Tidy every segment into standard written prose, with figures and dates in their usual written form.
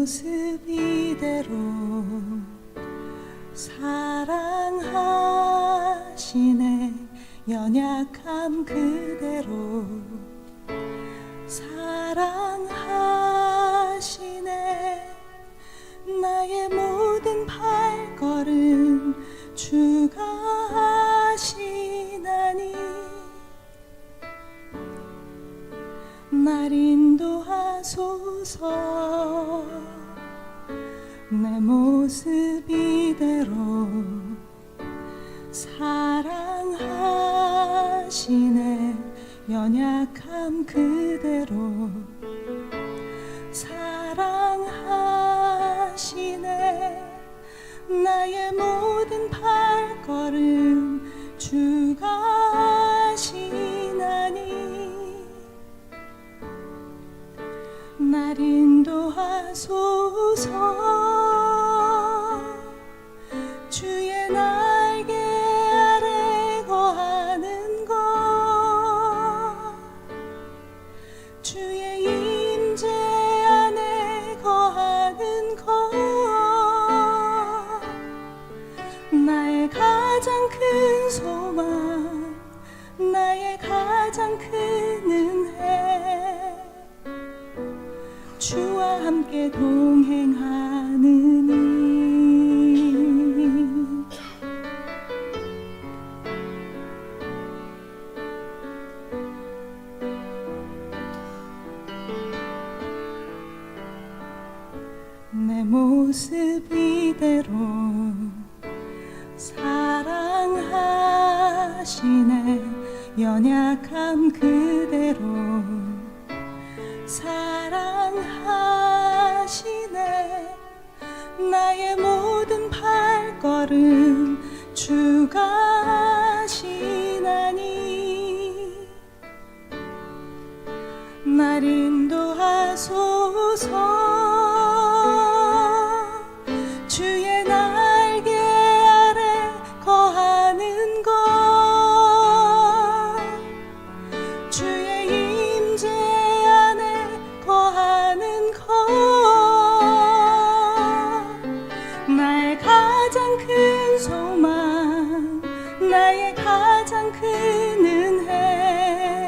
모습 이대로 사랑하시네. 연약함 그대로 사랑하시네. 나의 모든 발걸음 주가 하시나니 날 인도하소서. 내 모습 이대로 사랑하시네. 연약함 그대로 사랑하시네. 나의 모든 발걸음 주가 하시나니 날 인도하소서. 주의 날개 아래 거하는 것, 주의 임재 안에 거하는 것, 나의 가장 큰 소망, 나의 가장 큰 은혜, 주와 함께 동행하느니 내 모습 이대로 사랑하시네. 연약함 그대로 사랑하시네. 나의 모든 발걸음 주가 하시나니 날 인도하소서. 주의 날개 아래 거하는 것, 주의 임재 안에 거하는 것, 나의 가장 큰 소망, 나의 가장 큰 은혜,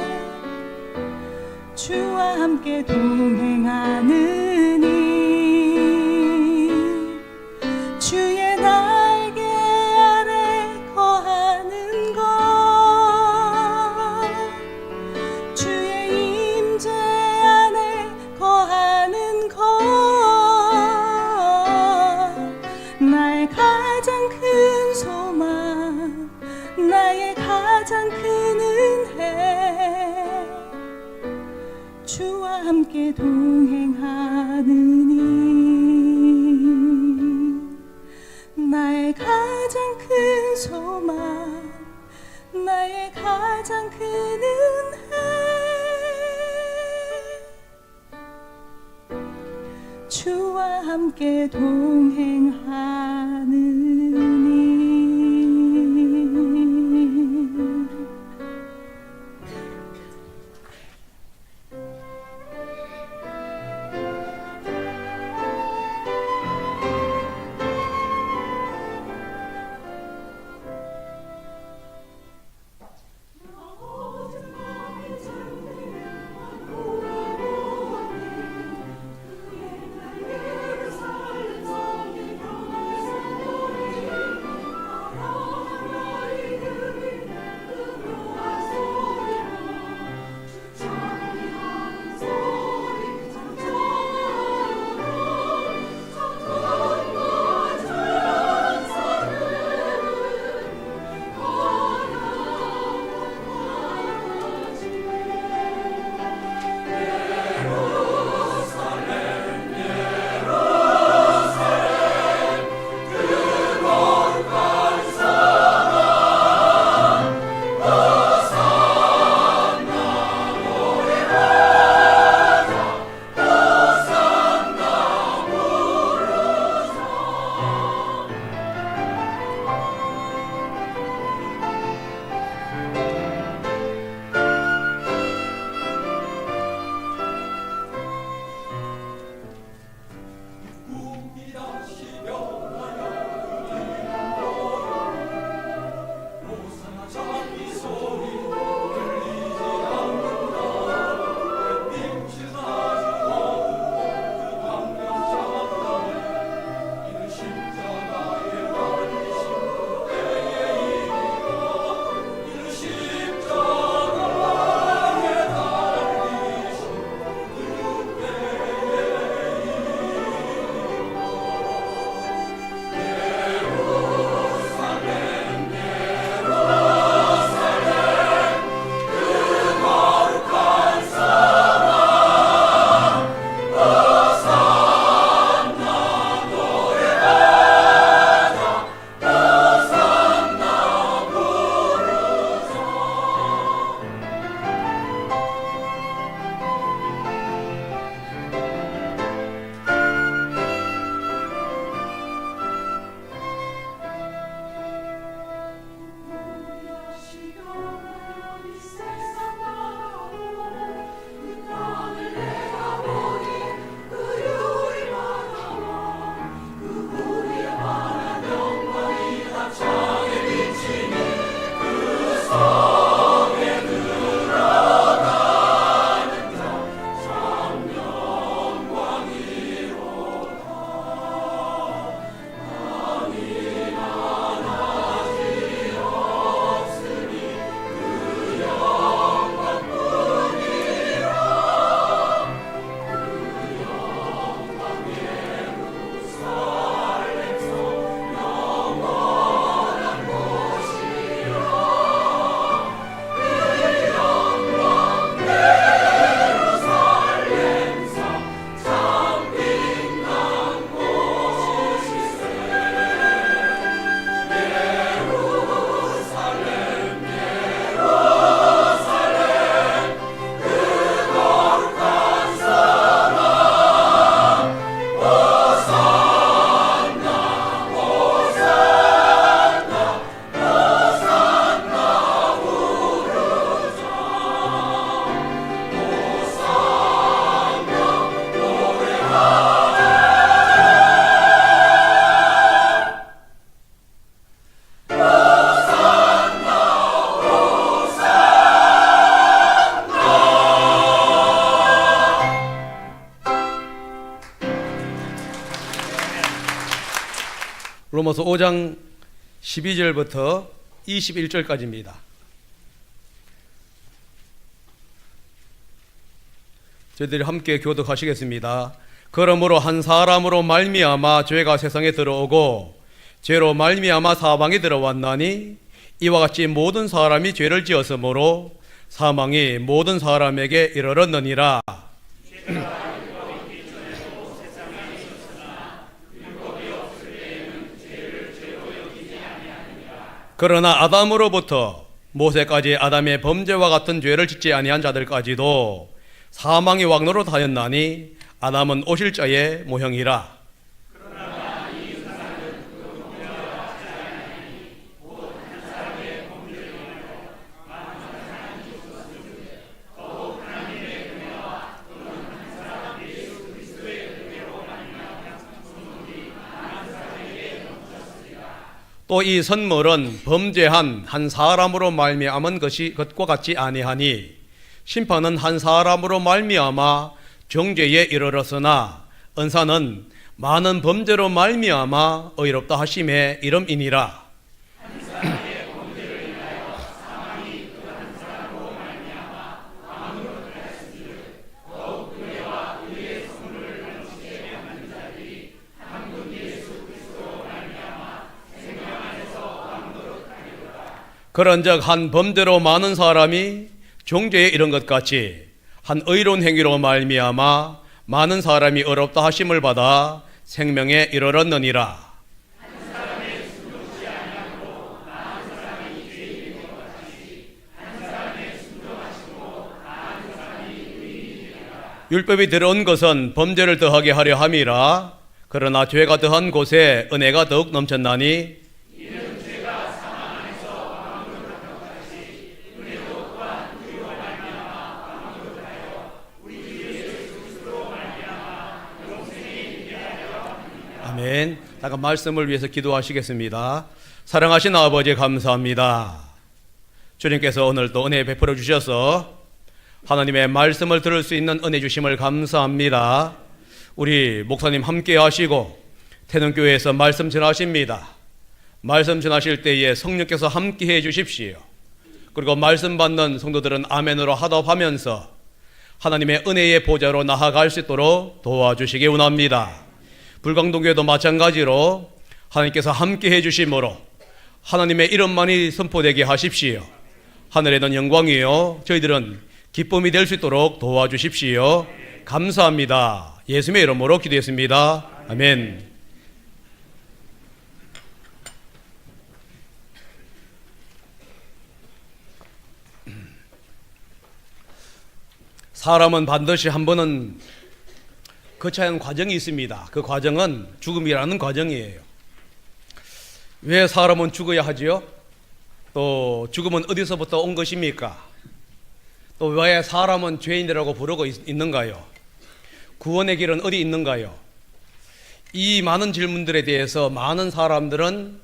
주와 함께 동행하느니 주의 날개 아래 거하는 것, 주의 임재 안에 거하는 것, 나의 가장 큰 소망, 나의 가장 큰 은혜, 주와 함께 동행하느니 나의 가장 큰 소망, 나의 가장 큰 은혜, 주와 함께 동행하느니 로마서 5장 12절부터 21절까지입니다. 저희들이 함께 교독하시겠습니다. 그러므로 한 사람으로 말미암아 죄가 세상에 들어오고 죄로 말미암아 사망이 들어왔나니 이와 같이 모든 사람이 죄를 지었으므로 사망이 모든 사람에게 이르렀느니라. 그러나 아담으로부터 모세까지 아담의 범죄와 같은 죄를 짓지 아니한 자들까지도 사망의 왕노릇 하였나니 아담은 오실 자의 모형이라. 또 이 선물은 범죄한 한 사람으로 말미암은 것과 같지 아니하니 심판은 한 사람으로 말미암아 정죄에 이르렀으나 은사는 많은 범죄로 말미암아 의롭다 하심의 이름이니라. 그런즉 한 범죄로 많은 사람이 정죄에 이른 것 같이 한 의로운 행위로 말미암아 많은 사람이 의롭다 하심을 받아 생명에 이르렀느니라. 율법이 들어온 것은 범죄를 더하게 하려 함이라. 그러나 죄가 더한 곳에 은혜가 더욱 넘쳤나니 아멘. 잠깐 말씀을 위해서 기도하시겠습니다. 사랑하신 아버지 감사합니다. 주님께서 오늘 또 은혜 베풀어 주셔서 하나님의 말씀을 들을 수 있는 은혜 주심을 감사합니다. 우리 목사님 함께 하시고 태능교회에서 말씀 전하십니다. 말씀 전하실 때에 성령께서 함께 해 주십시오. 그리고 말씀 받는 성도들은 아멘으로 하답하면서 하나님의 은혜의 보좌로 나아갈 수 있도록 도와주시기 원합니다. 불광동교회도 마찬가지로 하나님께서 함께 해주심으로 하나님의 이름만이 선포되게 하십시오. 하늘에는 영광이요 저희들은 기쁨이 될 수 있도록 도와주십시오. 감사합니다. 예수님의 이름으로 기도했습니다. 아멘. 사람은 반드시 한 번은 거쳐야 하는 과정이 있습니다. 그 과정은 죽음이라는 과정이에요. 왜 사람은 죽어야 하지요? 또 죽음은 어디서부터 온 것입니까? 또 왜 사람은 죄인이라고 부르고 있는가요? 구원의 길은 어디 있는가요? 이 많은 질문들에 대해서 많은 사람들은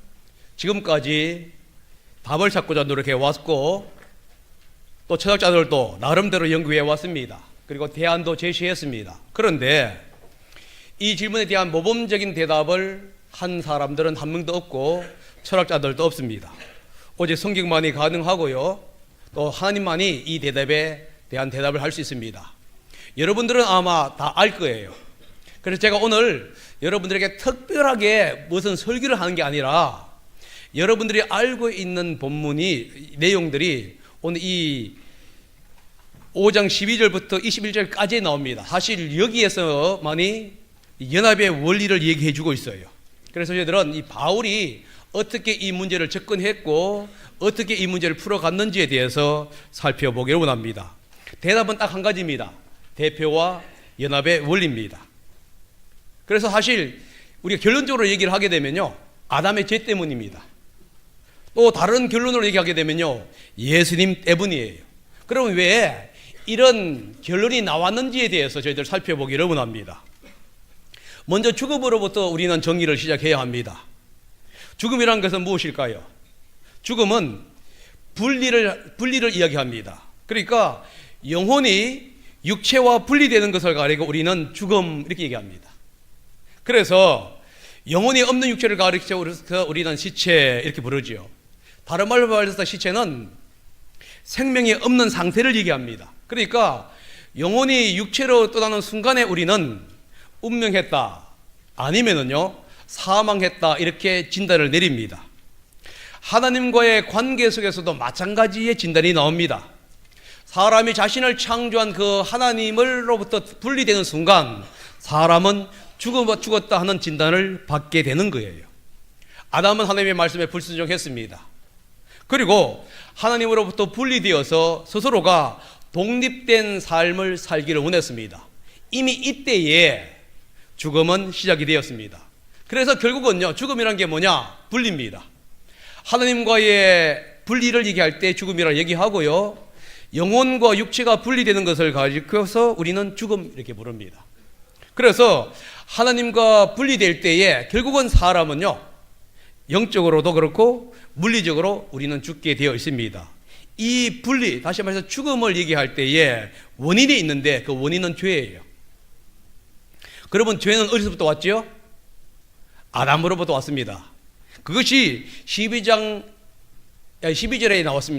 지금까지 답을 찾고자 노력해 왔고 또 철학자들도 나름대로 연구해 왔습니다. 그리고 대안도 제시했습니다. 그런데 이 질문에 대한 모범적인 대답을 한 사람들은 한 명도 없고 철학자들도 없습니다. 오직 성경만이 가능하고요. 또 하나님만이 이 대답에 대한 대답을 할 수 있습니다. 여러분들은 아마 다 알 거예요. 그래서 제가 오늘 여러분들에게 특별하게 무슨 설교를 하는 게 아니라 여러분들이 알고 있는 본문이 내용들이 오늘 이 5장 12절부터 21절까지 나옵니다. 사실 여기에서만이 연합의 원리를 얘기해 주고 있어요. 그래서 저희들은 이 바울이 어떻게 이 문제를 접근했고 어떻게 이 문제를 풀어갔는지에 대해서 살펴보기를 원합니다. 대답은 딱 한 가지입니다. 대표와 연합의 원리입니다. 그래서 사실 우리가 결론적으로 얘기를 하게 되면요, 아담의 죄 때문입니다. 또 다른 결론으로 얘기하게 되면요, 예수님 때문이에요. 그럼 왜 이런 결론이 나왔는지에 대해서 저희들 살펴보기를 원합니다. 먼저 죽음으로부터 우리는 정리를 시작해야 합니다. 죽음이란 것은 무엇일까요? 죽음은 분리를 이야기합니다. 그러니까 영혼이 육체와 분리되는 것을 가리고 우리는 죽음 이렇게 얘기합니다. 그래서 영혼이 없는 육체를 가리켜 우리는 시체 이렇게 부르지요. 다른 말로 말해서 시체는 생명이 없는 상태를 얘기합니다. 그러니까 영혼이 육체로 떠나는 순간에 우리는 운명했다, 아니면은요 사망했다, 이렇게 진단을 내립니다. 하나님과의 관계 속에서도 마찬가지의 진단이 나옵니다. 사람이 자신을 창조한 그 하나님으로부터 분리되는 순간 사람은 죽었다 하는 진단을 받게 되는 거예요. 아담은 하나님의 말씀에 불순종했습니다. 그리고 하나님으로부터 분리되어서 스스로가 독립된 삶을 살기를 원했습니다. 이미 이때에 죽음은 시작이 되었습니다. 그래서 결국은요, 죽음이란 게 뭐냐? 분리입니다. 하나님과의 분리를 얘기할 때 죽음이라 얘기하고요, 영혼과 육체가 분리되는 것을 가리켜서 우리는 죽음 이렇게 부릅니다. 그래서 하나님과 분리될 때에 결국은 사람은요, 영적으로도 그렇고 물리적으로 우리는 죽게 되어 있습니다. 이 분리, 다시 말해서 죽음을 얘기할 때에 원인이 있는데 그 원인은 죄예요. 그러면 죄는 어디서부터 왔죠? 아담으로부터 왔습니다. 그것이 12절에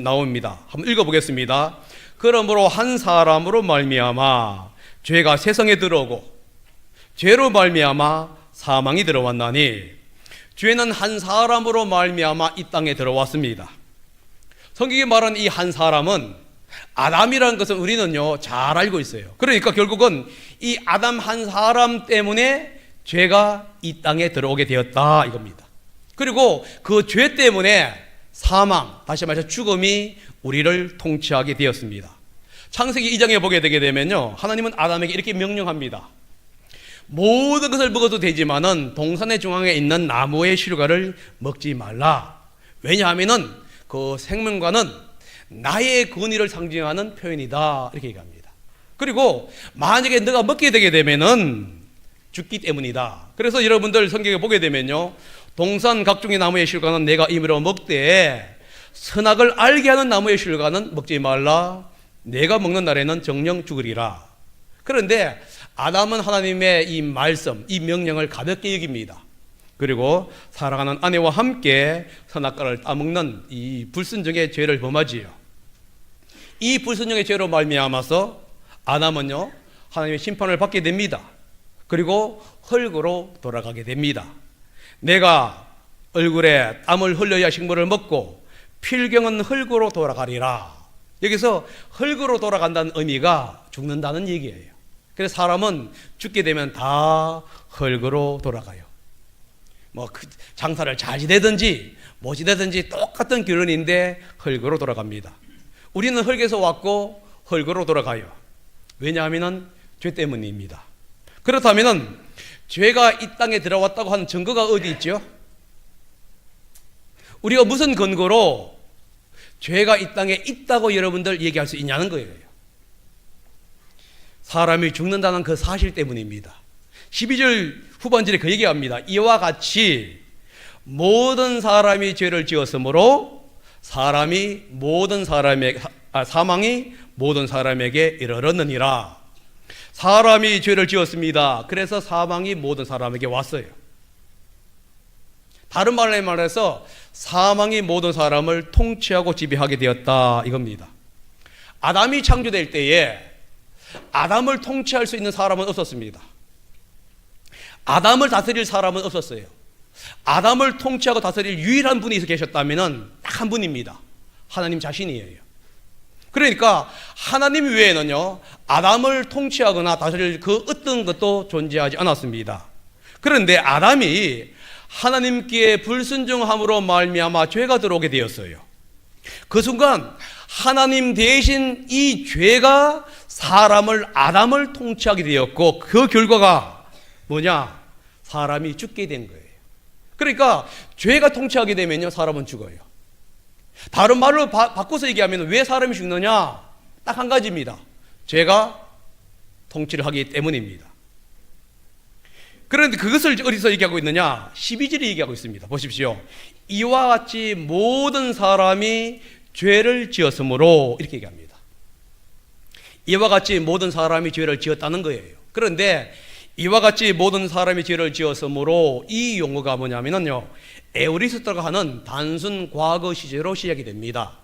나옵니다. 한번 읽어보겠습니다. 그러므로 한 사람으로 말미암아 죄가 세상에 들어오고 죄로 말미암아 사망이 들어왔나니 죄는 한 사람으로 말미암아 이 땅에 들어왔습니다. 성경이 말하는 이 한 사람은 아담이라는 것은 우리는요 잘 알고 있어요. 그러니까 결국은 이 아담 한 사람 때문에 죄가 이 땅에 들어오게 되었다 이겁니다. 그리고 그 죄 때문에 사망, 다시 말해서 죽음이 우리를 통치하게 되었습니다. 창세기 2장에 보게 되게 되면요, 하나님은 아담에게 이렇게 명령합니다. 모든 것을 먹어도 되지만은 동산의 중앙에 있는 나무의 실과를 먹지 말라. 왜냐하면은 그 생명과는 나의 권위를 상징하는 표현이다 이렇게 얘기합니다. 그리고 만약에 너가 먹게 되게 되면은 죽기 때문이다. 그래서 여러분들 성경에 보게 되면요, 동산 각종의 나무의 실과는 내가 임의로 먹되 선악을 알게 하는 나무의 실과는 먹지 말라. 내가 먹는 날에는 정령 죽으리라. 그런데 아담은 하나님의 이 말씀, 이 명령을 가볍게 여깁니다. 그리고 사랑하는 아내와 함께 선악과를 따먹는 이 불순종의 죄를 범하지요. 이 불순종의 죄로 말미암아서 아담은요 하나님의 심판을 받게 됩니다. 그리고 흙으로 돌아가게 됩니다. 내가 얼굴에 땀을 흘려야 식물을 먹고 필경은 흙으로 돌아가리라. 여기서 흙으로 돌아간다는 의미가 죽는다는 얘기예요. 그래서 사람은 죽게 되면 다 흙으로 돌아가요. 뭐 장사를 잘 지내든지 못 지내든지 똑같은 결론인데 흙으로 돌아갑니다. 우리는 흙에서 왔고 흙으로 돌아가요. 왜냐하면 죄 때문입니다. 그렇다면 죄가 이 땅에 들어왔다고 하는 증거가 어디 있죠? 우리가 무슨 근거로 죄가 이 땅에 있다고 여러분들 얘기할 수 있냐는 거예요. 사람이 죽는다는 그 사실 때문입니다. 12절 후반절에 그 얘기합니다. 이와 같이 모든 사람이 죄를 지었으므로 사망이 모든 사람에게 이르렀느니라. 사람이 죄를 지었습니다. 그래서 사망이 모든 사람에게 왔어요. 다른 말로 말해서 사망이 모든 사람을 통치하고 지배하게 되었다 이겁니다. 아담이 창조될 때에 아담을 통치할 수 있는 사람은 없었습니다. 아담을 다스릴 사람은 없었어요. 아담을 통치하고 다스릴 유일한 분이 계셨다면 딱 한 분입니다. 하나님 자신이에요. 그러니까 하나님 외에는요 아담을 통치하거나 다스릴 그 어떤 것도 존재하지 않았습니다. 그런데 아담이 하나님께 불순종함으로 말미암아 죄가 들어오게 되었어요. 그 순간 하나님 대신 이 죄가 아담을 통치하게 되었고 그 결과가 뭐냐? 사람이 죽게 된 거예요. 그러니까 죄가 통치하게 되면요 사람은 죽어요. 다른 말로 바꿔서 얘기하면 왜 사람이 죽느냐? 딱 한 가지입니다. 죄가 통치를 하기 때문입니다. 그런데 그것을 어디서 얘기하고 있느냐? 12절에 얘기하고 있습니다. 보십시오. 이와 같이 모든 사람이 죄를 지었으므로 이렇게 얘기합니다. 이와 같이 모든 사람이 죄를 지었다는 거예요. 그런데 이와 같이 모든 사람이 죄를 지었으므로 이 용어가 뭐냐면요, 에우리스토가 하는 단순 과거 시제로 시작이 됩니다.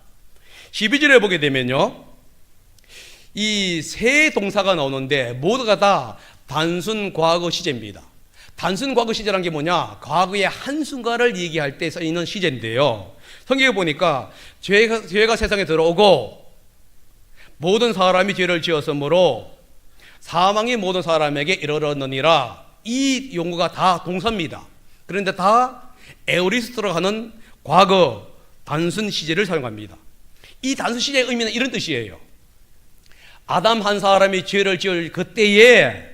12절에 보게 되면요, 이 세 동사가 나오는데 모두가 다 단순 과거 시제입니다. 단순 과거 시제란 게 뭐냐? 과거의 한순간을 얘기할 때 쓰이는 시제인데요, 성경에 보니까 죄가 세상에 들어오고 모든 사람이 죄를 지었으므로 사망이 모든 사람에게 이르렀느니라, 이 용어가 다 동사입니다. 그런데 다 에우리스토로 하는 과거 단순 시제를 사용합니다. 이 단순 시제의 의미는 이런 뜻이에요. 아담 한 사람이 죄를 지을 그때에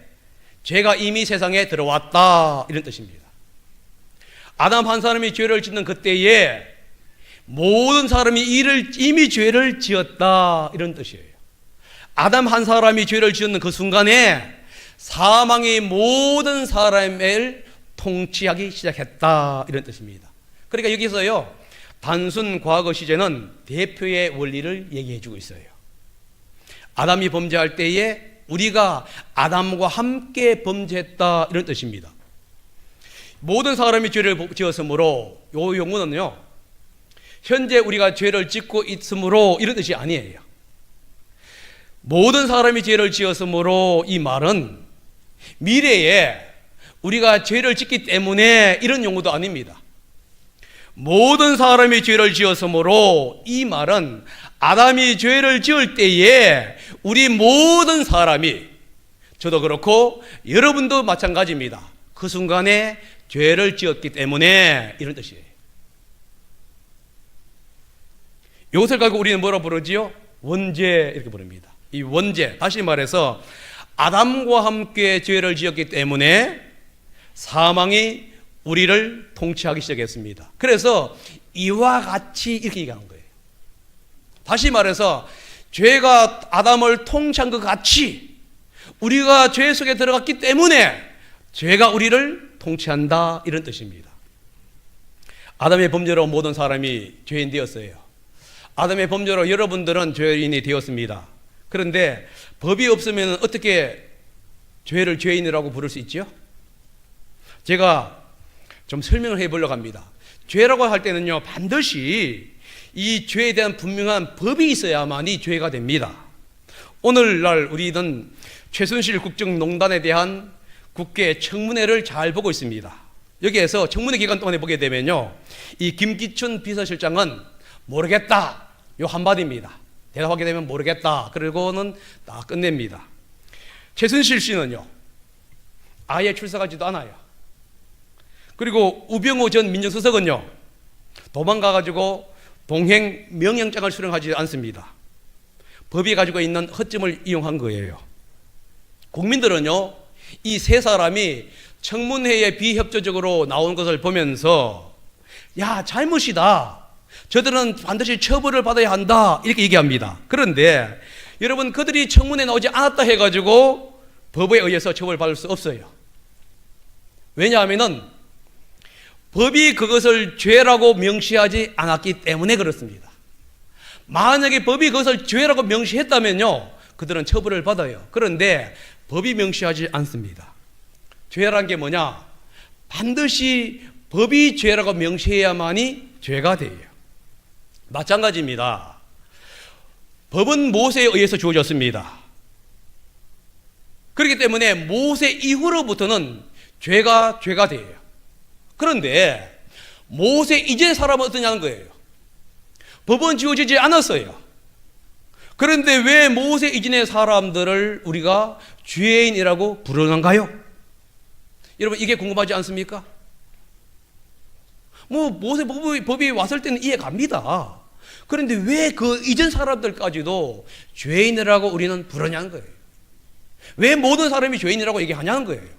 죄가 이미 세상에 들어왔다, 이런 뜻입니다. 아담 한 사람이 죄를 짓는 그때에 모든 사람이 이미 죄를 지었다, 이런 뜻이에요. 아담 한 사람이 죄를 지었는 그 순간에 사망이 모든 사람을 통치하기 시작했다, 이런 뜻입니다. 그러니까 여기서요, 단순 과거 시제는 대표의 원리를 얘기해 주고 있어요. 아담이 범죄할 때에 우리가 아담과 함께 범죄했다, 이런 뜻입니다. 모든 사람이 죄를 지었으므로, 이 용어는요, 현재 우리가 죄를 짓고 있으므로 이런 뜻이 아니에요. 모든 사람이 죄를 지었으므로, 이 말은 미래에 우리가 죄를 짓기 때문에 이런 용어도 아닙니다. 모든 사람이 죄를 지었으므로, 이 말은 아담이 죄를 지을 때에 우리 모든 사람이, 저도 그렇고 여러분도 마찬가지입니다, 그 순간에 죄를 지었기 때문에 이런 뜻이에요. 이것을 가지고 우리는 뭐라 부르지요? 원죄, 이렇게 부릅니다. 이 원죄, 다시 말해서 아담과 함께 죄를 지었기 때문에 사망이 우리를 통치하기 시작했습니다. 그래서 이와 같이 이렇게 얘기하는 거예요. 다시 말해서 죄가 아담을 통치한 것 같이 우리가 죄 속에 들어갔기 때문에 죄가 우리를 통치한다, 이런 뜻입니다. 아담의 범죄로 모든 사람이 죄인 되었어요. 아담의 범죄로 여러분들은 죄인이 되었습니다. 그런데 법이 없으면 어떻게 죄를 죄인이라고 부를 수 있죠? 제가 좀 설명을 해보려고 합니다. 죄라고 할 때는요, 반드시 이 죄에 대한 분명한 법이 있어야만이 죄가 됩니다. 오늘날 우리는 최순실 국정농단에 대한 국회 청문회를 잘 보고 있습니다. 여기에서 청문회 기간 동안에 보게 되면요, 이 김기춘 비서실장은 모르겠다, 요 한마디입니다. 대답하게 되면 모르겠다, 그리고는 다 끝냅니다. 최순실 씨는요, 아예 출석하지도 않아요. 그리고 우병우 전 민정수석은요, 도망가가지고 동행 명령장을 수령하지 않습니다. 법이 가지고 있는 허점을 이용한 거예요. 국민들은요, 이 세 사람이 청문회에 비협조적으로 나온 것을 보면서 야, 잘못이다, 저들은 반드시 처벌을 받아야 한다, 이렇게 얘기합니다. 그런데 여러분, 그들이 청문회에 나오지 않았다 해가지고 법에 의해서 처벌받을 수 없어요. 왜냐하면 법이 그것을 죄라고 명시하지 않았기 때문에 그렇습니다. 만약에 법이 그것을 죄라고 명시했다면요, 그들은 처벌을 받아요. 그런데 법이 명시하지 않습니다. 죄란 게 뭐냐? 반드시 법이 죄라고 명시해야만이 죄가 돼요. 마찬가지입니다. 법은 모세에 의해서 주어졌습니다. 그렇기 때문에 모세 이후로부터는 죄가 돼요. 그런데 모세 이전의 사람은 어떠냐는 거예요. 법은 지어지지 않았어요. 그런데 왜 모세 이전의 사람들을 우리가 죄인이라고 부르는가요? 여러분, 이게 궁금하지 않습니까? 모세 법이 왔을 때는 이해 갑니다. 그런데 왜 그 이전 사람들까지도 죄인이라고 우리는 부르냐는 거예요. 왜 모든 사람이 죄인이라고 얘기하냐는 거예요.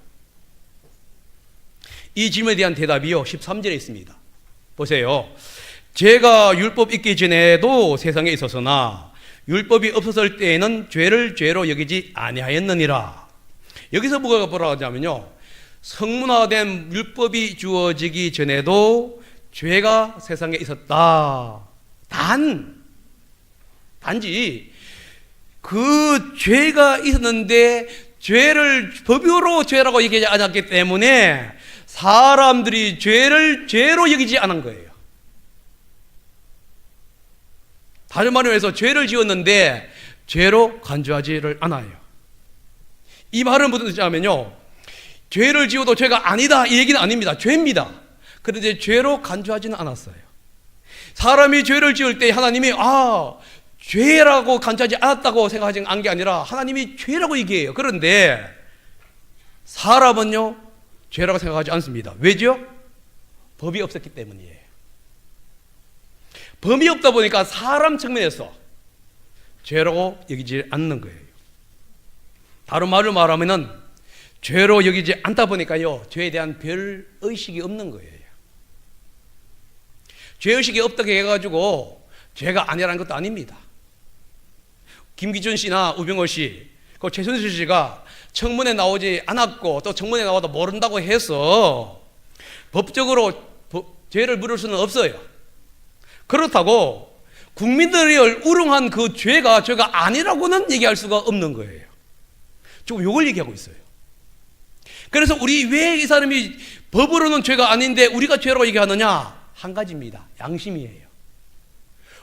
이 질문에 대한 대답이요, 13절에 있습니다. 보세요. 죄가 율법 있기 전에도 세상에 있었으나 율법이 없었을 때에는 죄를 죄로 여기지 아니하였느니라. 여기서 뭐라 하냐면요, 성문화된 율법이 주어지기 전에도 죄가 세상에 있었다. 단지 그 죄가 있었는데 죄를 법으로 죄라고 얘기하지 않았기 때문에 사람들이 죄를 죄로 여기지 않은 거예요. 다른 말로 해서 죄를 지었는데 죄로 간주하지를 않아요. 이 말은 무슨 뜻이냐면요, 죄를 지어도 죄가 아니다 이 얘기는 아닙니다. 죄입니다. 그런데 죄로 간주하지는 않았어요. 사람이 죄를 지을 때 하나님이 죄라고 간주하지 않았다고 생각하지 않은 게 아니라 하나님이 죄라고 얘기해요. 그런데 사람은요 죄라고 생각하지 않습니다. 왜죠? 법이 없었기 때문이에요. 법이 없다 보니까 사람 측면에서 죄라고 여기지 않는 거예요. 다른 말로 말하면은 죄로 여기지 않다 보니까요 죄에 대한 별 의식이 없는 거예요. 죄의식이 없다고 해가지고 죄가 아니라는 것도 아닙니다. 김기준 씨나 우병호 씨, 그 최순실 씨가 청문회 나오지 않았고 또 청문회 나와도 모른다고 해서 법적으로 죄를 물을 수는 없어요. 그렇다고 국민들이 우롱한 그 죄가 아니라고는 얘기할 수가 없는 거예요. 지금 이걸 얘기하고 있어요. 그래서 우리 왜 이 사람이 법으로는 죄가 아닌데 우리가 죄라고 얘기하느냐? 한 가지입니다. 양심이에요.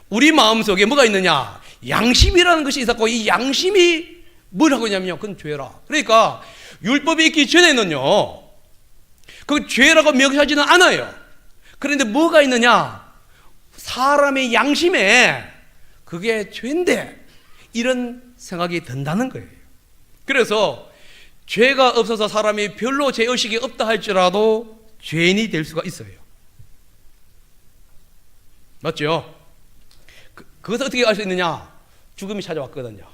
우리 마음속에 뭐가 있느냐? 양심이라는 것이 있었고 이 양심이 뭘 하고 있냐면요, 그건 죄라. 그러니까 율법이 있기 전에는요 그 죄라고 명시하지는 않아요. 그런데 뭐가 있느냐? 사람의 양심에 그게 죄인데 이런 생각이 든다는 거예요. 그래서 죄가 없어서 사람이 별로 죄의식이 없다 할지라도 죄인이 될 수가 있어요. 맞죠? 그것을 어떻게 알 수 있느냐? 죽음이 찾아왔거든요.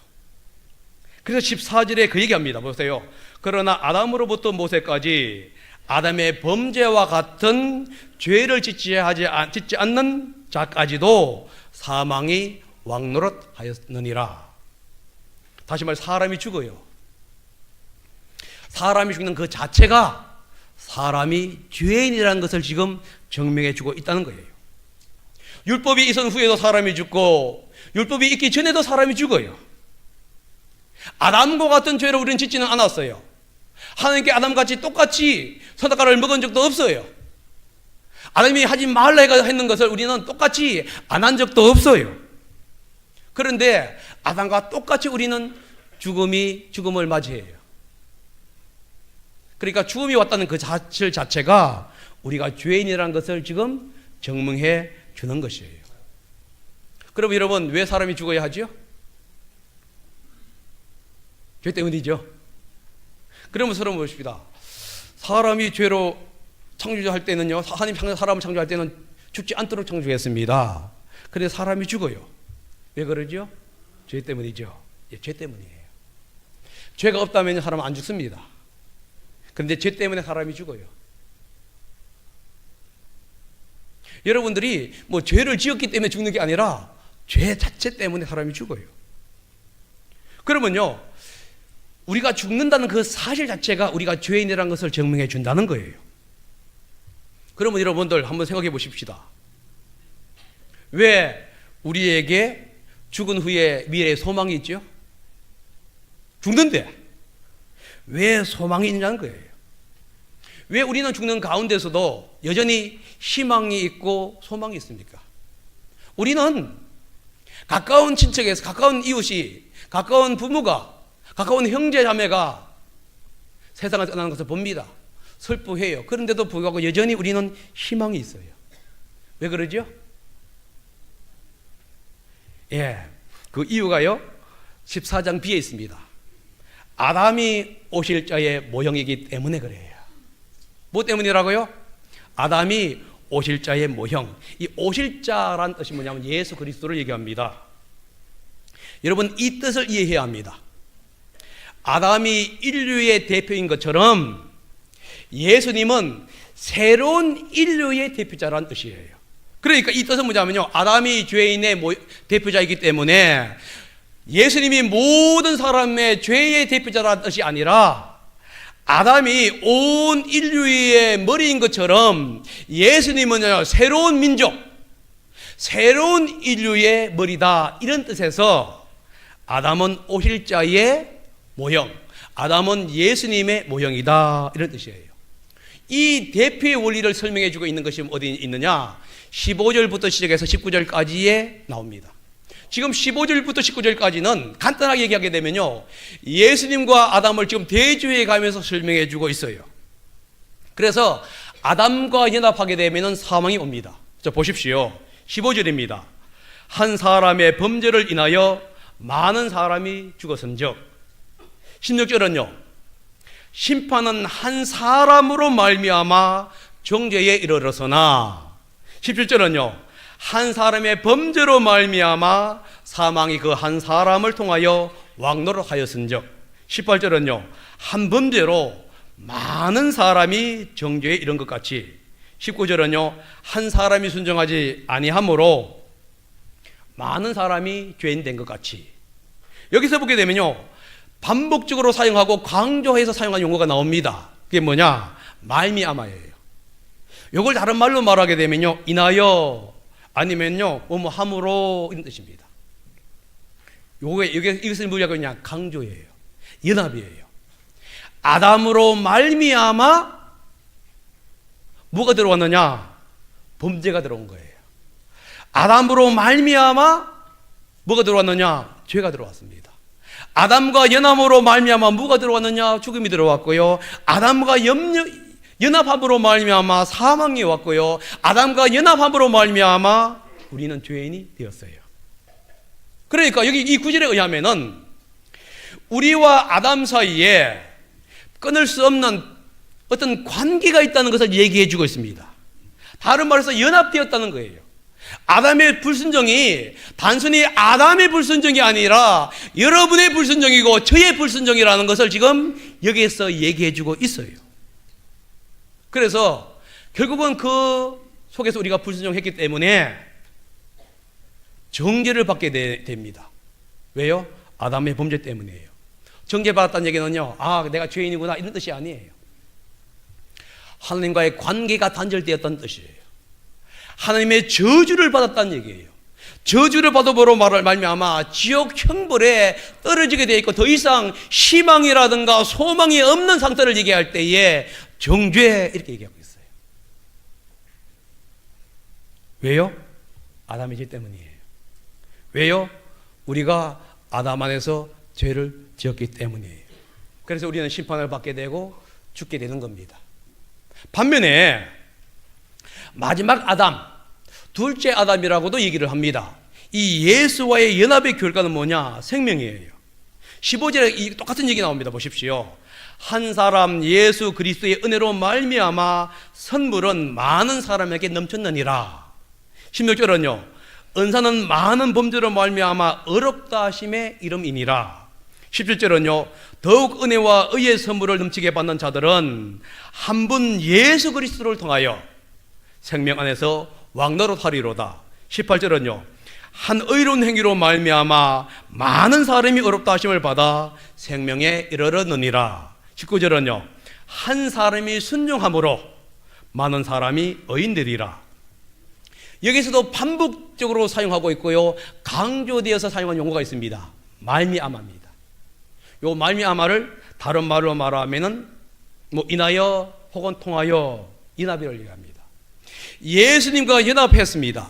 그래서 14절에 그 얘기합니다. 보세요. 그러나 아담으로부터 모세까지 아담의 범죄와 같은 죄를 짓지 않는 자까지도 사망이 왕노릇하였느니라. 다시 말해 사람이 죽어요. 사람이 죽는 그 자체가 사람이 죄인이라는 것을 지금 증명해 주고 있다는 거예요. 율법이 있은 후에도 사람이 죽고 율법이 있기 전에도 사람이 죽어요. 아담과 같은 죄를 우리는 짓지는 않았어요. 하나님께 아담같이 똑같이 선악과를 먹은 적도 없어요. 아담이 하지 말라 했는 것을 우리는 똑같이 안 한 적도 없어요. 그런데 아담과 똑같이 우리는 죽음을 맞이해요. 그러니까 죽음이 왔다는 그 사실 자체가 우리가 죄인이라는 것을 지금 증명해 주는 것이에요. 그럼 여러분, 왜 사람이 죽어야 하죠? 죄 때문이죠. 그러면 서로 보십시다. 사람이 죄로 창조할 때는요, 하나님 사람을 창조할 때는 죽지 않도록 창조했습니다. 그런데 사람이 죽어요. 왜 그러죠? 죄 때문이죠. 죄 때문이에요. 죄가 없다면 사람은 안 죽습니다. 그런데 죄 때문에 사람이 죽어요. 여러분들이 뭐 죄를 지었기 때문에 죽는 게 아니라 죄 자체 때문에 사람이 죽어요. 그러면요, 우리가 죽는다는 그 사실 자체가 우리가 죄인이라는 것을 증명해 준다는 거예요. 그러면 여러분들 한번 생각해 보십시다. 왜 우리에게 죽은 후에 미래에 소망이 있죠? 죽는데 왜 소망이 있냐는 거예요. 왜 우리는 죽는 가운데서도 여전히 희망이 있고 소망이 있습니까? 우리는 가까운 친척에서, 가까운 이웃이, 가까운 부모가, 가까운 형제 자매가 세상을 떠나는 것을 봅니다. 슬프해요. 그런데도 불구하고 여전히 우리는 희망이 있어요. 왜 그러죠? 그 이유가요 14장 B에 있습니다. 아담이 오실 자의 모형이기 때문에 그래요. 뭐 때문이라고요? 아담이 오실 자의 모형. 이 오실 자란 뜻이 뭐냐면 예수 그리스도를 얘기합니다. 여러분, 이 뜻을 이해해야 합니다. 아담이 인류의 대표인 것처럼 예수님은 새로운 인류의 대표자라는 뜻이에요. 그러니까 이 뜻은 뭐냐면요, 아담이 죄인의 대표자이기 때문에 예수님이 모든 사람의 죄의 대표자라는 뜻이 아니라 아담이 온 인류의 머리인 것처럼 예수님은 새로운 민족, 새로운 인류의 머리다, 이런 뜻에서 아담은 오실 자의 모형, 아담은 예수님의 모형이다, 이런 뜻이에요. 이 대표의 원리를 설명해 주고 있는 것이 어디 있느냐? 15절부터 시작해서 19절까지에 나옵니다. 지금 15절부터 19절까지는 간단하게 얘기하게 되면요, 예수님과 아담을 지금 대조해 가면서 설명해 주고 있어요. 그래서 아담과 연합하게 되면 사망이 옵니다. 자, 보십시오. 15절입니다. 한 사람의 범죄를 인하여 많은 사람이 죽었은즉. 16절은요, 심판은 한 사람으로 말미암아 정죄에 이르렀으나. 17절은요, 한 사람의 범죄로 말미암아 사망이 그 한 사람을 통하여 왕노릇하였은즉. 18절은요, 한 범죄로 많은 사람이 정죄에 이른 것 같이. 19절은요, 한 사람이 순종하지 아니하므로 많은 사람이 죄인 된 것 같이. 여기서 보게 되면요, 반복적으로 사용하고 강조해서 사용한 용어가 나옵니다. 그게 뭐냐? 말미암아예요. 이걸 다른 말로 말하게 되면요, 인하여, 아니면요, 뭐뭐 함으로, 이런 뜻입니다. 이것을 뭐라고 그냥 강조예요. 연합이에요. 아담으로 말미암아 뭐가 들어왔느냐? 범죄가 들어온 거예요. 아담으로 말미암아 뭐가 들어왔느냐? 죄가 들어왔습니다. 아담과 연합으로 말미암아 뭐가 들어왔느냐? 죽음이 들어왔고요. 아담과 연합함으로 말미암아 사망이 왔고요. 아담과 연합함으로 말미암아 우리는 죄인이 되었어요. 그러니까 여기 이 구절에 의하면은 우리와 아담 사이에 끊을 수 없는 어떤 관계가 있다는 것을 얘기해 주고 있습니다. 다른 말해서 연합되었다는 거예요. 아담의 불순종이 단순히 아담의 불순종이 아니라 여러분의 불순종이고 저의 불순종이라는 것을 지금 여기에서 얘기해 주고 있어요. 그래서 결국은 그 속에서 우리가 불순종했기 때문에 정죄를 받게 됩니다. 왜요? 아담의 범죄 때문이에요. 정죄받았다는 얘기는요, 아, 내가 죄인이구나, 이런 뜻이 아니에요. 하나님과의 관계가 단절되었다는 뜻이에요. 하나님의 저주를 받았다는 얘기예요. 저주를 받아보로 말미암아 지옥 형벌에 떨어지게 되어 있고 더 이상 희망이라든가 소망이 없는 상태를 얘기할 때에 정죄, 이렇게 얘기하고 있어요. 왜요? 아담의 죄 때문이에요. 왜요? 우리가 아담 안에서 죄를 지었기 때문이에요. 그래서 우리는 심판을 받게 되고 죽게 되는 겁니다. 반면에 마지막 아담, 둘째 아담이라고도 얘기를 합니다. 이 예수와의 연합의 결과는 뭐냐? 생명이에요. 15절에 똑같은 얘기 나옵니다. 보십시오. 한 사람 예수 그리스도의 은혜로 말미암아 선물은 많은 사람에게 넘쳤느니라. 16절은요, 은사는 많은 범죄로 말미암아 어렵다 하심의 이름이니라. 17절은요, 더욱 은혜와 의의 선물을 넘치게 받는 자들은 한 분 예수 그리스도를 통하여 생명 안에서 왕노릇하리로다. 18절은요, 한 의로운 행위로 말미암아 많은 사람이 어렵다 하심을 받아 생명에 이르렀느니라. 19절은요, 한 사람이 순종함으로 많은 사람이 의인되리라. 여기서도 반복적으로 사용하고 있고요, 강조되어서 사용한 용어가 있습니다. 말미암아입니다. 요 말미암아를 다른 말로 말하면은 뭐 인하여 혹은 통하여 연합을 얘기합니다. 예수님과 연합했습니다.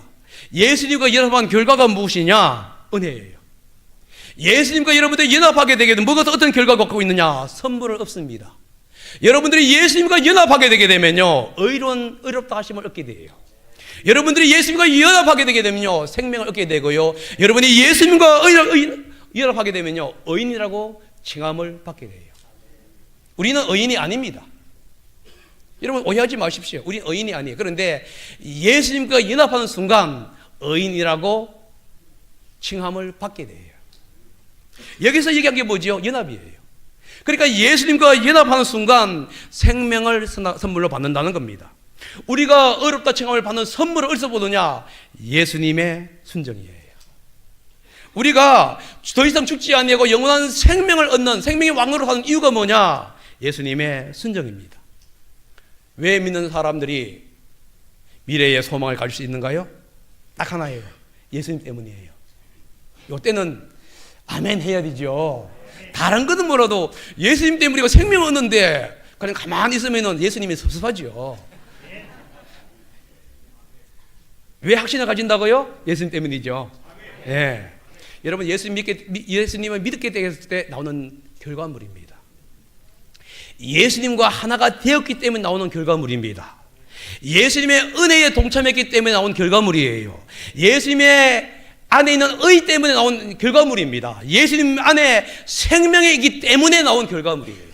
예수님과 연합한 결과가 무엇이냐? 은혜예요. 예수님과 여러분들이 연합하게 되게 되면 뭐가 어떤 결과가 갖고 있느냐? 선물을 얻습니다. 여러분들이 예수님과 연합하게 되게 되면요, 의롭다 하심을 얻게 돼요. 여러분들이 예수님과 연합하게 되게 되면요, 생명을 얻게 되고요, 여러분이 예수님과 연합하게 되면요, 의인이라고 칭함을 받게 돼요. 우리는 의인이 아닙니다. 여러분 오해하지 마십시오. 우리는 의인이 아니에요. 그런데 예수님과 연합하는 순간 의인이라고 칭함을 받게 돼요. 여기서 얘기한 게 뭐죠? 연합이에요. 그러니까 예수님과 연합하는 순간 생명을 선물로 받는다는 겁니다. 우리가 어렵다 칭함을 받는 선물을 어디서 보느냐? 예수님의 순종이에요. 우리가 더 이상 죽지 아니하고 영원한 생명을 얻는, 생명의 왕으로 사는 이유가 뭐냐? 예수님의 순종입니다. 왜 믿는 사람들이 미래의 소망을 가질 수 있는가요? 딱 하나예요. 예수님 때문이에요. 이때는 아멘 해야 되죠. 다른 것은 뭐라도 예수님 때문에 우리가 생명 얻는데 그냥 가만히 있으면 예수님이 섭섭하죠. 왜 확신을 가진다고요? 예수님 때문이죠. 예. 여러분 예수님을 믿게 됐을 때 나오는 결과물입니다. 예수님과 하나가 되었기 때문에 나오는 결과물입니다. 예수님의 은혜에 동참했기 때문에 나온 결과물이에요. 예수님의 안에 있는 의 때문에 나온 결과물입니다. 예수님 안에 생명이 있기 때문에 나온 결과물이에요.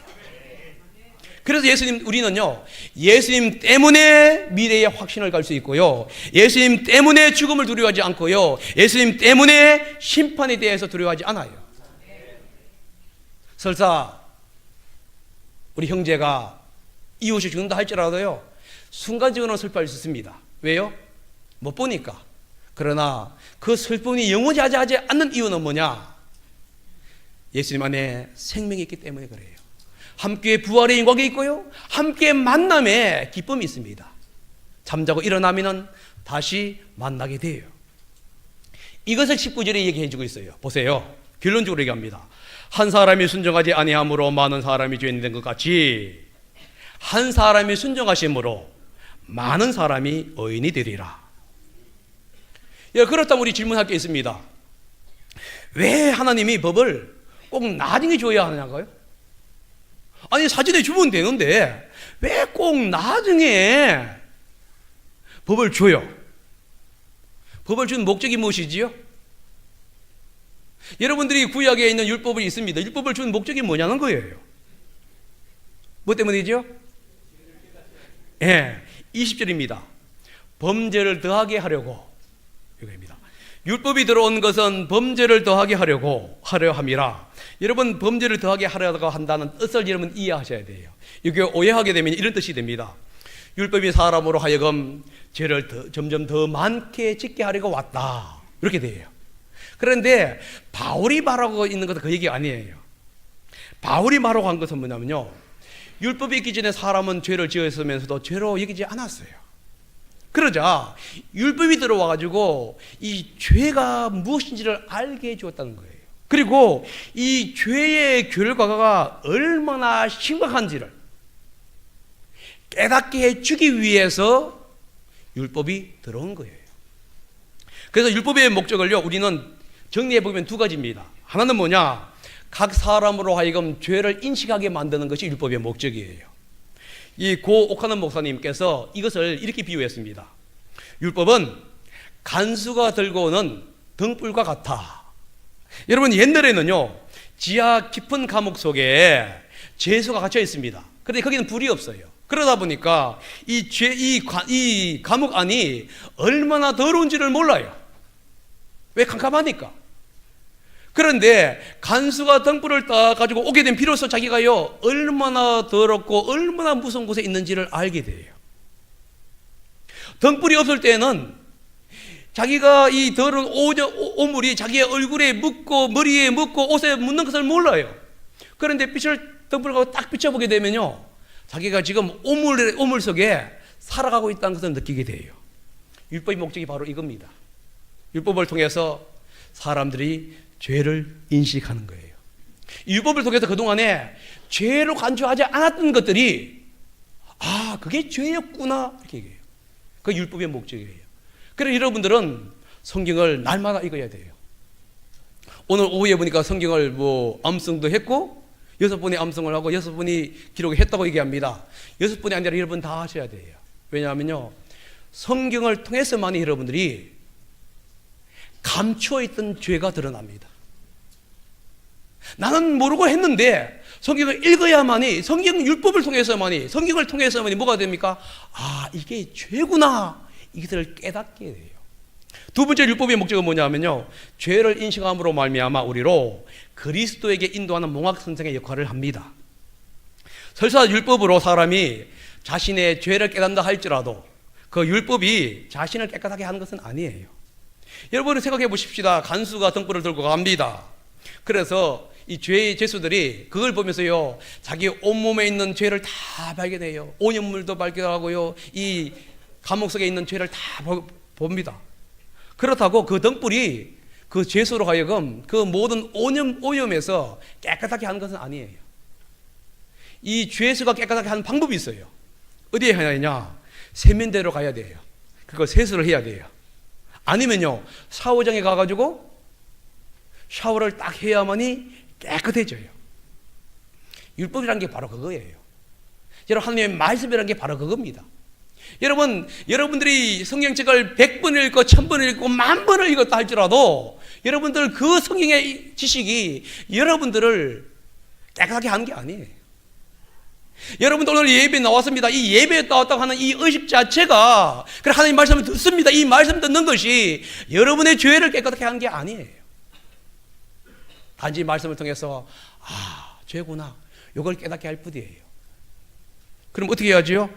그래서 우리는요, 예수님 때문에 미래의 확신을 갈 수 있고요, 예수님 때문에 죽음을 두려워하지 않고요, 예수님 때문에 심판에 대해서 두려워하지 않아요. 설사 우리 형제가 이웃이 죽는다 할지라도요, 순간적으로는 슬퍼할 수 있습니다. 왜요? 못 보니까. 그러나 그 슬픔이 영원히 하지 않는 이유는 뭐냐? 예수님 안에 생명이 있기 때문에 그래요. 함께 부활의 영광이 있고요, 함께 만남의 기쁨이 있습니다. 잠자고 일어나면 다시 만나게 돼요. 이것을 19절에 얘기해 주고 있어요. 보세요. 결론적으로 얘기합니다. 한 사람이 순종하지 아니함으로 많은 사람이 죄인 된 것 같이 한 사람이 순종하심으로 많은 사람이 의인이 되리라. 그렇다면 우리 질문할 게 있습니다. 왜 하나님이 법을 꼭 나중에 줘야 하냐고요? 아니, 사전에 주면 되는데 왜 꼭 나중에 법을 줘요? 법을 준 목적이 무엇이지요? 여러분들이 구약에 있는 율법이 있습니다. 율법을 준 목적이 뭐냐는 거예요. 뭐 때문이죠? 예, 20절입니다. 범죄를 더하게 하려고. 이거입니다. 율법이 들어온 것은 범죄를 더하게 하려 함이라. 여러분, 범죄를 더하게 하려고 한다는 뜻을 여러분 이해하셔야 돼요. 이게 오해하게 되면 이런 뜻이 됩니다. 율법이 사람으로 하여금 죄를 점점 더 많게 짓게 하려고 왔다, 이렇게 돼요. 그런데 바울이 말하고 있는 것은 그 얘기가 아니에요. 바울이 말하고 한 것은 뭐냐면요, 율법이 있기 전에 사람은 죄를 지었으면서도 죄로 여기지 않았어요. 그러자 율법이 들어와가지고 이 죄가 무엇인지를 알게 해주었다는 거예요. 그리고 이 죄의 결과가 얼마나 심각한지를 깨닫게 해주기 위해서 율법이 들어온 거예요. 그래서 율법의 목적을요, 우리는 정리해보면 두 가지입니다. 하나는 뭐냐? 각 사람으로 하여금 죄를 인식하게 만드는 것이 율법의 목적이에요. 이 고 옥하는 목사님께서 이것을 이렇게 비유했습니다. 율법은 간수가 들고 오는 등불과 같아. 여러분, 옛날에는요, 지하 깊은 감옥 속에 죄수가 갇혀 있습니다. 그런데 거기는 불이 없어요. 그러다 보니까 이 감옥 안이 얼마나 더러운지를 몰라요. 왜? 캄캄하니까. 그런데 간수가 등불을 딱 가지고 오게 된 비로소 자기가요, 얼마나 더럽고 얼마나 무서운 곳에 있는지를 알게 돼요. 등불이 없을 때는 자기가 이 더러운 오물이 자기의 얼굴에 묻고 머리에 묻고 옷에 묻는 것을 몰라요. 그런데 등불을 가지고 딱 비춰보게 되면요, 자기가 지금 오물 속에 살아가고 있다는 것을 느끼게 돼요. 율법의 목적이 바로 이겁니다. 율법을 통해서 사람들이 죄를 인식하는 거예요. 율법을 통해서 그동안에 죄로 간주하지 않았던 것들이, 아, 그게 죄였구나, 이렇게 얘기해요. 그 율법의 목적이에요. 그래서 여러분들은 성경을 날마다 읽어야 돼요. 오늘 오후에 보니까 성경을 암송도 했고 6번이 암송을 하고 6번이 기록을 했다고 얘기합니다. 6번이 아니라 여러분 다 하셔야 돼요. 왜냐하면요, 성경을 통해서만이 여러분들이 감추어있던 죄가 드러납니다. 나는 모르고 했는데 성경을 읽어야만이, 성경 율법을 통해서만이, 성경을 통해서만이 뭐가 됩니까? 아, 이게 죄구나, 이것을 깨닫게 돼요. 두 번째 율법의 목적은 뭐냐면요, 죄를 인식함으로 말미암아 우리로 그리스도에게 인도하는 몽학 선생의 역할을 합니다. 설사 율법으로 사람이 자신의 죄를 깨닫는다 할지라도 그 율법이 자신을 깨끗하게 하는 것은 아니에요. 여러분은 생각해 보십시다. 간수가 등불을 들고 갑니다. 그래서 이 죄수들이 그걸 보면서요, 자기 온몸에 있는 죄를 다 발견해요. 오염물도 발견하고요, 이 감옥 속에 있는 죄를 다 봅니다. 그렇다고 그 등불이 그 죄수로 하여금 그 모든 오염에서 깨끗하게 하는 것은 아니에요. 이 죄수가 깨끗하게 하는 방법이 있어요. 어디에 해야 하냐? 세면대로 가야 돼요. 그거 세수를 해야 돼요. 아니면요, 샤워장에 가가지고 샤워를 딱 해야만이 깨끗해져요. 율법이라는 게 바로 그거예요. 여러분, 하나님의 말씀이라는 게 바로 그겁니다. 여러분들이 성경책을 100번을 읽고 1000번을 읽고 10,000번을 읽었다 할지라도 여러분들 그 성경의 지식이 여러분들을 깨끗하게 하는 게 아니에요. 여러분들 오늘 예배에 나왔습니다. 이 예배에 나왔다고 하는 이 의식 자체가 그래 하나님 말씀을 듣습니다. 이 말씀 듣는 것이 여러분의 죄를 깨끗하게 하는 게 아니에요. 단지 말씀을 통해서 죄구나, 이걸 깨닫게 할 뿐이에요. 그럼 어떻게 해야지요?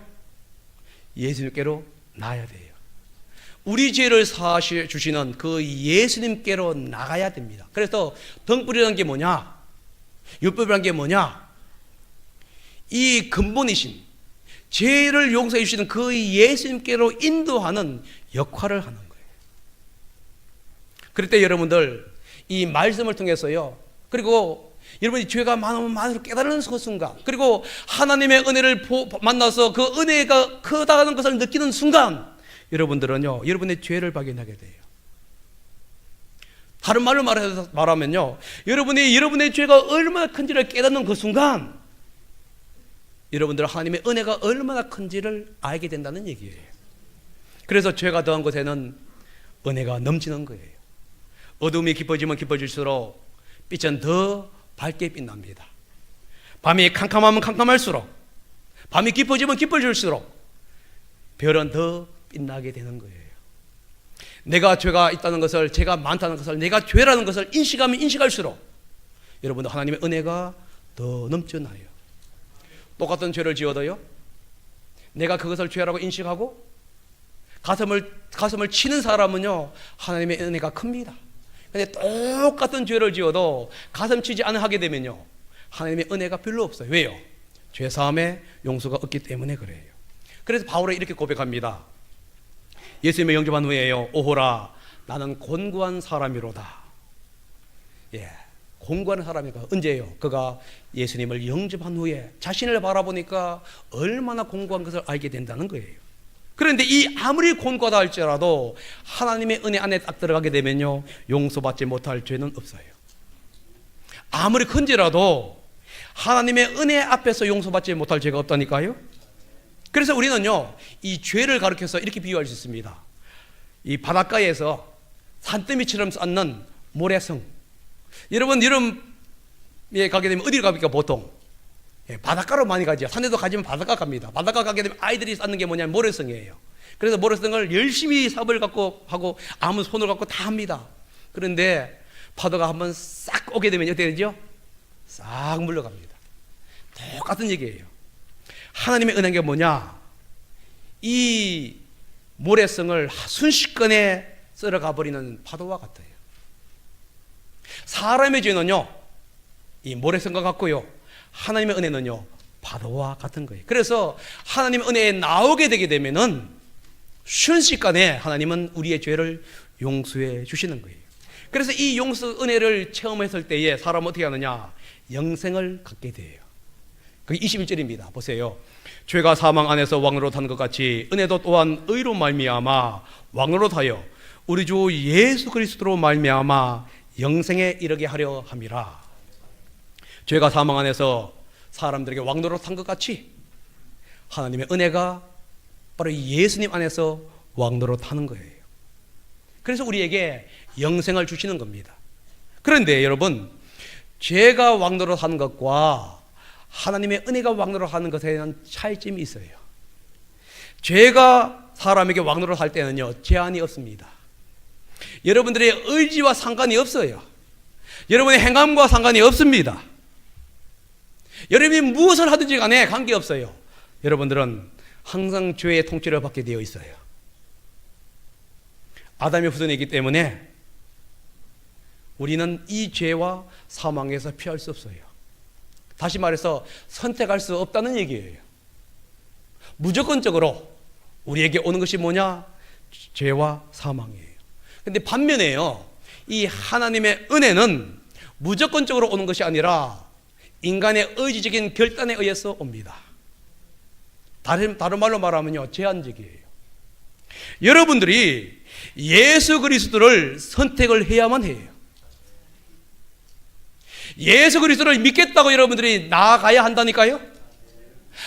예수님께로 나아야 돼요. 우리 죄를 사하여 주시는 그 예수님께로 나가야 됩니다. 그래서 등불이라는 게 뭐냐? 율법이라는 게 뭐냐? 이 근본이신 죄를 용서해 주시는 그 예수님께로 인도하는 역할을 하는 거예요. 그럴 때 여러분들 이 말씀을 통해서요, 그리고 여러분이 죄가 많으면 많을수록 깨달는 그 순간, 그리고 하나님의 은혜를 만나서 그 은혜가 크다는 것을 느끼는 순간, 여러분들은요, 여러분의 죄를 발견하게 돼요. 다른 말로 말하면요, 여러분의 죄가 얼마나 큰지를 깨닫는 그 순간, 여러분들 하나님의 은혜가 얼마나 큰지를 알게 된다는 얘기예요. 그래서 죄가 더한 곳에는 은혜가 넘치는 거예요. 어둠이 깊어지면 깊어질수록 빛은 더 밝게 빛납니다. 밤이 캄캄하면 캄캄할수록, 밤이 깊어지면 깊어질수록 별은 더 빛나게 되는 거예요. 내가 죄가 있다는 것을, 죄가 많다는 것을, 내가 죄라는 것을 인식하면 인식할수록 여러분들 하나님의 은혜가 더 넘쳐나요. 똑같은 죄를 지어도요, 내가 그것을 죄라고 인식하고 가슴을 치는 사람은요, 하나님의 은혜가 큽니다. 근데 똑같은 죄를 지어도 가슴 치지 않아 하게 되면요, 하나님의 은혜가 별로 없어요. 왜요? 죄사함의 용서가 없기 때문에 그래요. 그래서 바울은 이렇게 고백합니다. 예수님을 영접한 후에요, 오호라 나는 곤고한 사람이로다. 곤고한 사람이가 언제예요? 그가 예수님을 영접한 후에 자신을 바라보니까 얼마나 곤고한 것을 알게 된다는 거예요. 그런데 이 아무리 곤고하다 할지라도 하나님의 은혜 안에 딱 들어가게 되면요, 용서받지 못할 죄는 없어요. 아무리 큰지라도 하나님의 은혜 앞에서 용서받지 못할 죄가 없다니까요. 그래서 우리는요, 이 죄를 가리켜서 이렇게 비유할 수 있습니다. 이 바닷가에서 산더미처럼 쌓는 모래성. 여러분 여름에 가게 되면 어디를 갑니까? 보통 바닷가로 많이 가죠. 산에도 가지면 바닷가 갑니다. 바닷가 가게 되면 아이들이 쌓는 게 뭐냐면 모래성이에요. 그래서 모래성을 열심히 삽을 갖고 하고 아무 손을 갖고 다 합니다. 그런데 파도가 한번 싹 오게 되면 어떻게 되죠? 싹 물러갑니다. 똑같은 얘기예요. 하나님의 은혜가 뭐냐? 이 모래성을 순식간에 쓸어가 버리는 파도와 같아요. 사람의 죄는요, 이 모래성과 같고요, 하나님의 은혜는요, 파도와 같은 거예요. 그래서 하나님의 은혜에 나오게 되게 되면은 순식간에 하나님은 우리의 죄를 용서해 주시는 거예요. 그래서 이 용서 은혜를 체험했을 때에 사람은 어떻게 하느냐? 영생을 갖게 돼요. 그게 21절입니다. 보세요. 죄가 사망 안에서 왕노릇 한 것 같이 은혜도 또한 의로 말미암아 왕노릇 하여 우리 주 예수 그리스도로 말미암아 영생에 이르게 하려 함이라. 죄가 사망 안에서 사람들에게 왕노릇 한 것 같이 하나님의 은혜가 바로 예수님 안에서 왕노릇 하는 거예요. 그래서 우리에게 영생을 주시는 겁니다. 그런데 여러분, 죄가 왕노릇 하는 것과 하나님의 은혜가 왕노릇 하는 것에는 차이점이 있어요. 죄가 사람에게 왕노릇 할 때는요, 제한이 없습니다. 여러분들의 의지와 상관이 없어요. 여러분의 행함과 상관이 없습니다. 여러분이 무엇을 하든지 간에 관계없어요. 여러분들은 항상 죄의 통치를 받게 되어 있어요. 아담의 후손이기 때문에 우리는 이 죄와 사망에서 피할 수 없어요. 다시 말해서 선택할 수 없다는 얘기예요. 무조건적으로 우리에게 오는 것이 뭐냐? 죄와 사망이에요. 근데 반면에요, 이 하나님의 은혜는 무조건적으로 오는 것이 아니라 인간의 의지적인 결단에 의해서 옵니다. 다른 말로 말하면요, 제한적이에요. 여러분들이 예수 그리스도를 선택을 해야만 해요. 예수 그리스도를 믿겠다고 여러분들이 나아가야 한다니까요.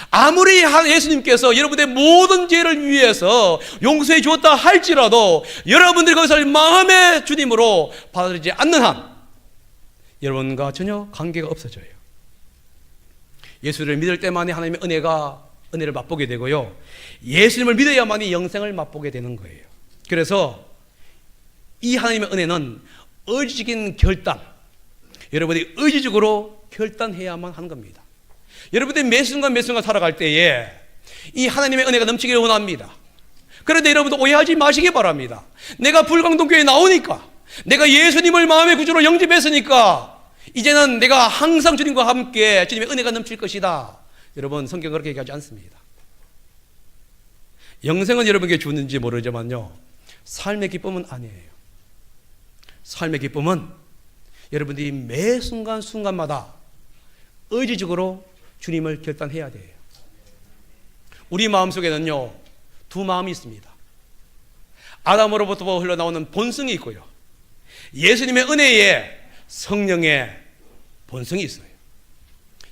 아무리 예수님께서 여러분의 모든 죄를 위해서 용서해 주었다 할지라도 여러분들이 그것을 마음의 주님으로 받아들이지 않는 한 여러분과 전혀 관계가 없어져요. 예수를 믿을 때만이 하나님의 은혜를 맛보게 되고요, 예수님을 믿어야만이 영생을 맛보게 되는 거예요. 그래서 이 하나님의 은혜는 의지적인 결단, 여러분이 의지적으로 결단해야만 하는 겁니다. 여러분들이 매 순간 살아갈 때에 이 하나님의 은혜가 넘치기를 원합니다. 그런데 여러분들 오해하지 마시기 바랍니다. 내가 불광동교회에 나오니까, 내가 예수님을 마음의 구주로 영접했으니까 이제는 내가 항상 주님과 함께 주님의 은혜가 넘칠 것이다. 여러분, 성경은 그렇게 얘기하지 않습니다. 영생은 여러분에게 주는지 모르지만요, 삶의 기쁨은 아니에요. 삶의 기쁨은 여러분들이 매 순간마다 의지적으로 주님을 결단해야 돼요. 우리 마음속에는요, 두 마음이 있습니다. 아담으로부터 흘러나오는 본성이 있고요, 예수님의 은혜에 성령의 본성이 있어요.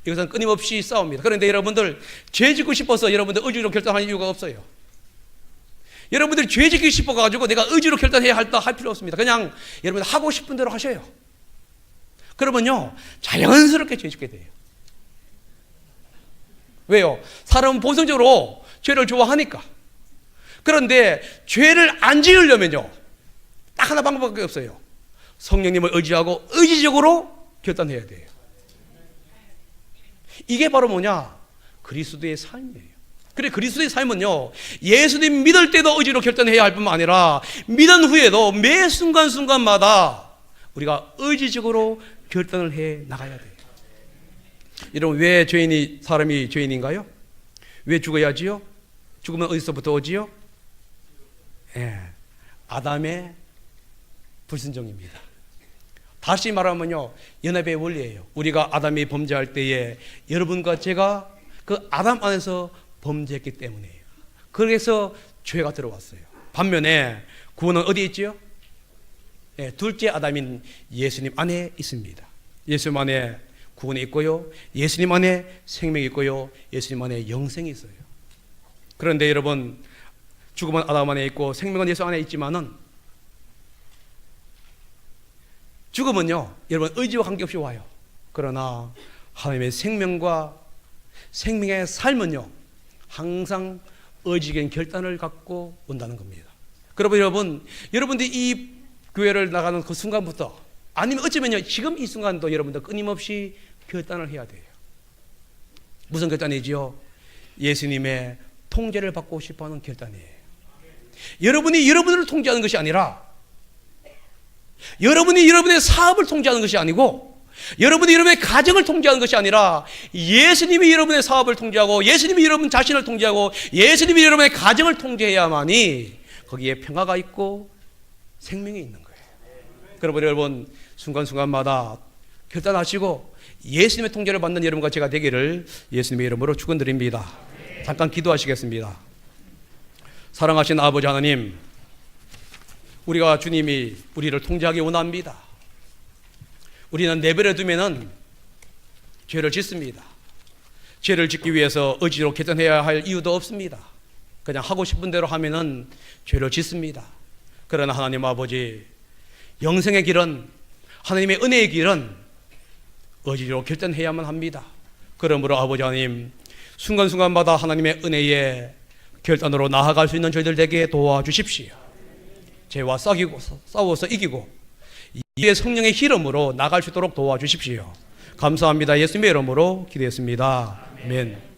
이것은 끊임없이 싸웁니다. 그런데 여러분들 죄 짓고 싶어서 여러분들 의지로 결단할 이유가 없어요. 여러분들이 죄 짓기 싶어가지고 내가 의지로 결단해야 할 필요 없습니다. 그냥 여러분들 하고 싶은 대로 하셔요. 그러면요, 자연스럽게 죄 짓게 돼요. 왜요? 사람은 본성적으로 죄를 좋아하니까. 그런데 죄를 안 지으려면요, 딱 하나 방법밖에 없어요. 성령님을 의지하고 의지적으로 결단해야 돼요. 이게 바로 뭐냐? 그리스도의 삶이에요. 그래, 그리스도의 삶은요, 예수님 믿을 때도 의지로 결단해야 할 뿐만 아니라 믿은 후에도 매 순간마다 우리가 의지적으로 결단을 해 나가야 돼요. 여러분, 왜 사람이 죄인인가요? 왜 죽어야지요? 죽으면 어디서부터 오지요? 아담의 불순종입니다. 다시 말하면요, 연합의 원리예요. 우리가 아담이 범죄할 때에 여러분과 제가 그 아담 안에서 범죄했기 때문이에요. 그래서 죄가 들어왔어요. 반면에 구원은 어디에 있지요? 둘째 아담인 예수님 안에 있습니다. 예수님 안에 구원이 있고요, 예수님 안에 생명이 있고요, 예수님 안에 영생이 있어요. 그런데 여러분, 죽음은 아담 안에 있고 생명은 예수 안에 있지만은 죽음은요, 여러분 의지와 관계없이 와요. 그러나 하나님의 생명과 생명의 삶은요, 항상 의지적인 결단을 갖고 온다는 겁니다. 그러면 여러분들이 이 교회를 나가는 그 순간부터, 아니면 어쩌면요, 지금 이 순간도 여러분들 끊임없이 결단을 해야 돼요. 무슨 결단이지요? 예수님의 통제를 받고 싶어하는 결단이에요. 여러분이 여러분을 통제하는 것이 아니라, 여러분이 여러분의 사업을 통제하는 것이 아니고, 여러분이 여러분의 가정을 통제하는 것이 아니라 예수님이 여러분의 사업을 통제하고, 예수님이 여러분 자신을 통제하고, 예수님이 여러분의 가정을 통제해야만이 거기에 평화가 있고 생명이 있는 거예요. 그러므로 여러분, 순간마다 결단하시고 예수님의 통제를 받는 여러분과 제가 되기를 예수님의 이름으로 축원드립니다. 잠깐 기도하시겠습니다. 사랑하신 아버지 하나님, 우리가 주님이 우리를 통제하기 원합니다. 우리는 내버려 두면은 죄를 짓습니다. 죄를 짓기 위해서 의지로 결단해야 할 이유도 없습니다. 그냥 하고 싶은 대로 하면은 죄를 짓습니다. 그러나 하나님 아버지, 영생의 길은, 하나님의 은혜의 길은 의지로 결단해야만 합니다. 그러므로 아버지 하나님, 순간마다 하나님의 은혜의 결단으로 나아갈 수 있는 저희들 되게 도와주십시오. 죄와 싸워서 이기고 이의 성령의 기름으로 나갈 수 있도록 도와주십시오. 감사합니다. 예수님의 이름으로 기도했습니다. 아멘.